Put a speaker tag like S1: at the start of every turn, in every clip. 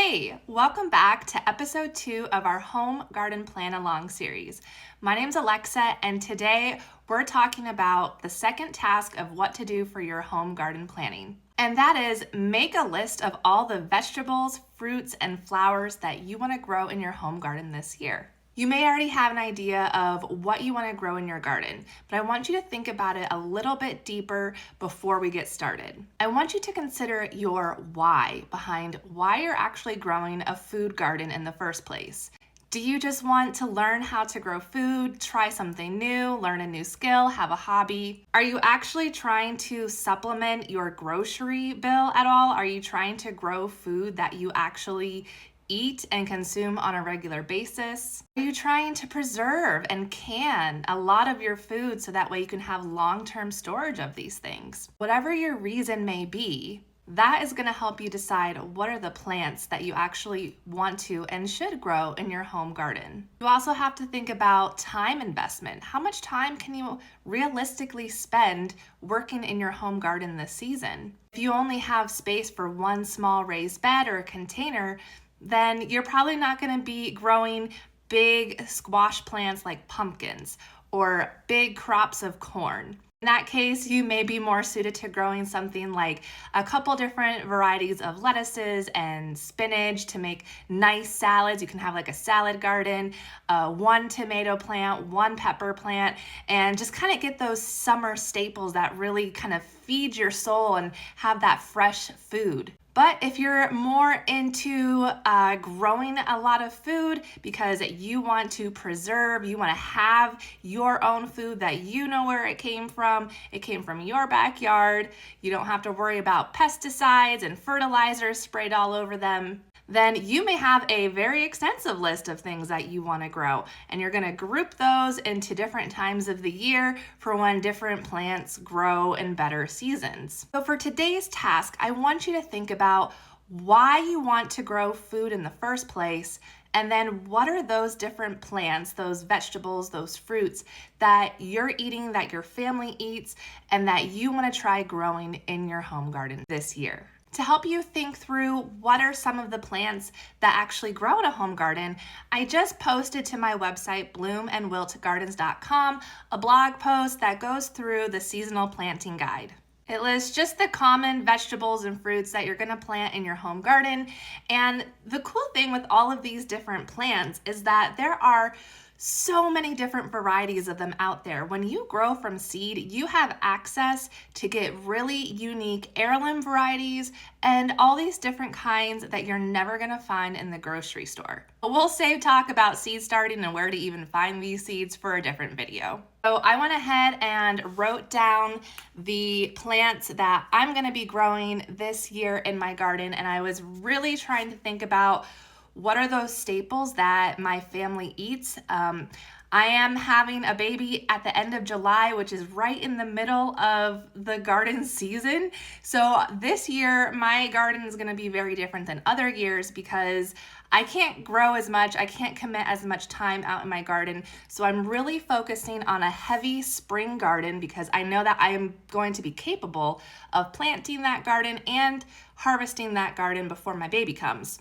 S1: Hey, welcome back to episode 2 of our Home Garden Plan Along series. My name's Alexa, and today we're talking about the second task of what to do for your home garden planning. And that is make a list of all the vegetables, fruits, and flowers that you want to grow in your home garden this year. You may already have an idea of what you want to grow in your garden, but I want you to think about it a little bit deeper before we get started. I want you to consider your why behind why you're actually growing a food garden in the first place. Do you just want to learn how to grow food, try something new, learn a new skill, have a hobby? Are you actually trying to supplement your grocery bill at all? Are you trying to grow food that you actually eat and consume on a regular basis? Are you trying to preserve and can a lot of your food so that way you can have long-term storage of these things? Whatever your reason may be, that is going to help you decide what are the plants that you actually want to and should grow in your home garden. You also have to think about time investment. How much time can you realistically spend working in your home garden this season? If you only have space for one small raised bed or a container, then you're probably not going to be growing big squash plants like pumpkins or big crops of corn. In that case, you may be more suited to growing something like a couple different varieties of lettuces and spinach to make nice salads. You can have like a salad garden, one tomato plant, one pepper plant, and just kind of get those summer staples that really kind of feed your soul and have that fresh food. But if you're more into growing a lot of food because you want to preserve, you want to have your own food that you know where it came from your backyard, you don't have to worry about pesticides and fertilizers sprayed all over them, then you may have a very extensive list of things that you want to grow. And you're going to group those into different times of the year for when different plants grow in better seasons. So for today's task, I want you to think about why you want to grow food in the first place, and then what are those different plants, those vegetables, those fruits that you're eating, that your family eats, and that you want to try growing in your home garden this year. To help you think through what are some of the plants that actually grow in a home garden, I just posted to my website, bloomandwiltgardens.com, a blog post that goes through the seasonal planting guide. It lists just the common vegetables and fruits that you're going to plant in your home garden. And the cool thing with all of these different plants is that there are so many different varieties of them out there. When you grow from seed, you have access to get really unique heirloom varieties and all these different kinds that you're never gonna find in the grocery store. But we'll save talk about seed starting and where to even find these seeds for a different video. So I went ahead and wrote down the plants that I'm gonna be growing this year in my garden, and I was really trying to think about what are those staples that my family eats. I am having a baby at the end of July, which is right in the middle of the garden season. So this year, my garden is gonna be very different than other years because I can't grow as much, I can't commit as much time out in my garden. So I'm really focusing on a heavy spring garden because I know that I am going to be capable of planting that garden and harvesting that garden before my baby comes.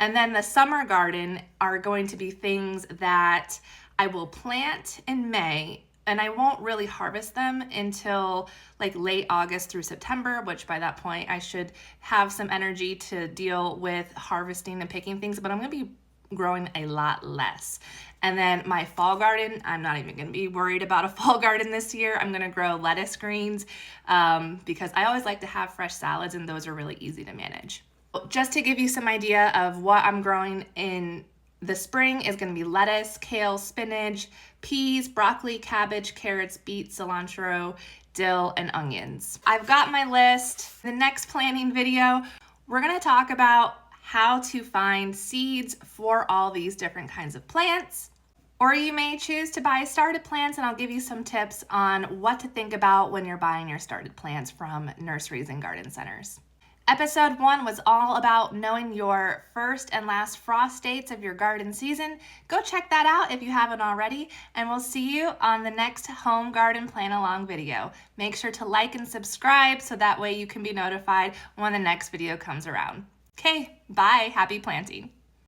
S1: And then the summer garden are going to be things that I will plant in May, and I won't really harvest them until like late August through September, which by that point I should have some energy to deal with harvesting and picking things, but I'm gonna be growing a lot less. And then my fall garden, I'm not even gonna be worried about a fall garden this year. I'm gonna grow lettuce greens because I always like to have fresh salads, and those are really easy to manage. Just to give you some idea of what I'm growing in the spring is going to be lettuce, kale, spinach, peas, broccoli, cabbage, carrots, beets, cilantro, dill, and onions. I've got my list. The next planting video, we're going to talk about how to find seeds for all these different kinds of plants. Or you may choose to buy started plants, and I'll give you some tips on what to think about when you're buying your started plants from nurseries and garden centers. Episode 1 was all about knowing your first and last frost dates of your garden season. Go check that out if you haven't already, and we'll see you on the next Home Garden Plan Along video. Make sure to like and subscribe so that way you can be notified when the next video comes around. Okay, bye. Happy planting.